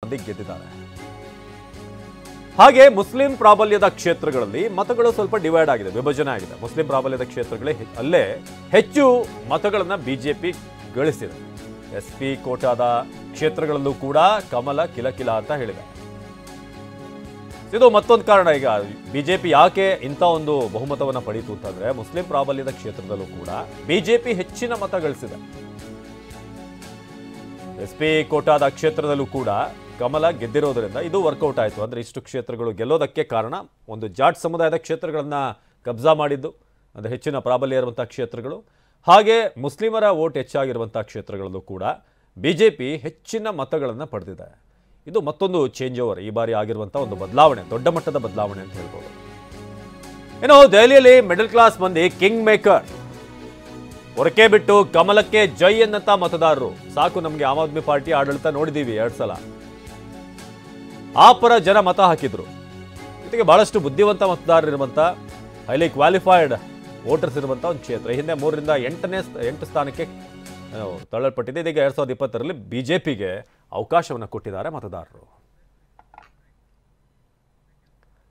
ಮಂದಿ ಗೆದ್ದಿದ್ದಾರೆ. ಹಾಗೆ ಮುಸ್ಲಿಂ ಪ್ರಾಬಲ್ಯದ ಕ್ಷೇತ್ರಗಳಲ್ಲಿ ಮತಗಳು ಸ್ವಲ್ಪ ಡಿವೈಡ್ ಆಗಿದೆ, ವಿಭಜನೆ ಆಗಿದೆ. ಮುಸ್ಲಿಂ ಪ್ರಾಬಲ್ಯದ ಕ್ಷೇತ್ರಗಳೇ ಅಲ್ಲೇ ಹೆಚ್ಚು ಮತಗಳನ್ನ ಬಿಜೆಪಿ ಗಳಿಸಿದೆ. ಎಸ್ಪಿ ಕೋಟಾದ ಕ್ಷೇತ್ರಗಳಲ್ಲೂ ಕೂಡ ಕಮಲ ಕಿಲಕಿಲ ಅಂತ ಹೇಳಿದೆ. ಇದು ಮತ್ತೊಂದು ಕಾರಣ. ಈಗ ಬಿಜೆಪಿ ಯಾಕೆ ಇಂಥ ಒಂದು ಬಹುಮತವನ್ನು ಪಡೀತು ಅಂತಂದ್ರೆ ಮುಸ್ಲಿಂ ಪ್ರಾಬಲ್ಯದ ಕ್ಷೇತ್ರದಲ್ಲೂ ಕೂಡ ಬಿಜೆಪಿ ಹೆಚ್ಚಿನ ಮತ ಗಳಿಸಿದೆ. ಎಸ್ಪಿ ಕೋಟಾದ ಕ್ಷೇತ್ರದಲ್ಲೂ ಕೂಡ ಕಮಲ ಗೆದ್ದಿರೋದ್ರಿಂದ ಇದು ವರ್ಕೌಟ್ ಆಯಿತು. ಅಂದರೆ ಇಷ್ಟು ಕ್ಷೇತ್ರಗಳು ಗೆಲ್ಲೋದಕ್ಕೆ ಕಾರಣ ಒಂದು ಜಾಟ್ ಸಮುದಾಯದ ಕ್ಷೇತ್ರಗಳನ್ನು ಕಬ್ಜಾ ಮಾಡಿದ್ದು, ಅಂದರೆ ಹೆಚ್ಚಿನ ಪ್ರಾಬಲ್ಯ ಇರುವಂಥ ಕ್ಷೇತ್ರಗಳು. ಹಾಗೆ ಮುಸ್ಲಿಮರ ವೋಟ್ ಹೆಚ್ಚಾಗಿರುವಂಥ ಕ್ಷೇತ್ರಗಳಲ್ಲೂ ಕೂಡ ಬಿಜೆಪಿ ಹೆಚ್ಚಿನ ಮತಗಳನ್ನು ಪಡೆದಿದೆ. ಇದು ಮತ್ತೊಂದು ಚೇಂಜ್ ಓವರ್ ಈ ಬಾರಿ ಆಗಿರುವಂಥ ಒಂದು ಬದಲಾವಣೆ, ದೊಡ್ಡ ಮಟ್ಟದ ಬದಲಾವಣೆ ಅಂತ ಹೇಳ್ಬೋದು. ಇನ್ನು ದೆಹಲಿಯಲ್ಲಿ ಮಿಡಲ್ ಕ್ಲಾಸ್ ಮಂದಿ ಕಿಂಗ್ ಮೇಕರ್ ಹೊರಕೆ ಬಿಟ್ಟು ಕಮಲಕ್ಕೆ ಜೈ ಎನ್ನಂತ ಮತದಾರರು. ಸಾಕು ನಮಗೆ ಆಮ್ ಆದ್ಮಿ ಪಾರ್ಟಿ ಆಡಳಿತ ನೋಡಿದೀವಿ 2 ಸಲ. ಆ ಪರ ಜನ ಮತ ಹಾಕಿದ್ರು. ಜೊತೆಗೆ ಬಹಳಷ್ಟು ಬುದ್ಧಿವಂತ ಮತದಾರರಿರುವಂಥ, ಹೈಲಿ ಕ್ವಾಲಿಫೈಡ್ ವೋಟರ್ಸ್ ಇರುವಂಥ ಒಂದು ಕ್ಷೇತ್ರ. ಹಿಂದೆ 3ರಿಂದ 8 ಸ್ಥಾನಕ್ಕೆ ತಳ್ಳಲ್ಪಟ್ಟಿದೆ. ಇದೀಗ 2020ರಲ್ಲಿ ಬಿಜೆಪಿಗೆ ಅವಕಾಶವನ್ನು ಕೊಟ್ಟಿದ್ದಾರೆ ಮತದಾರರು.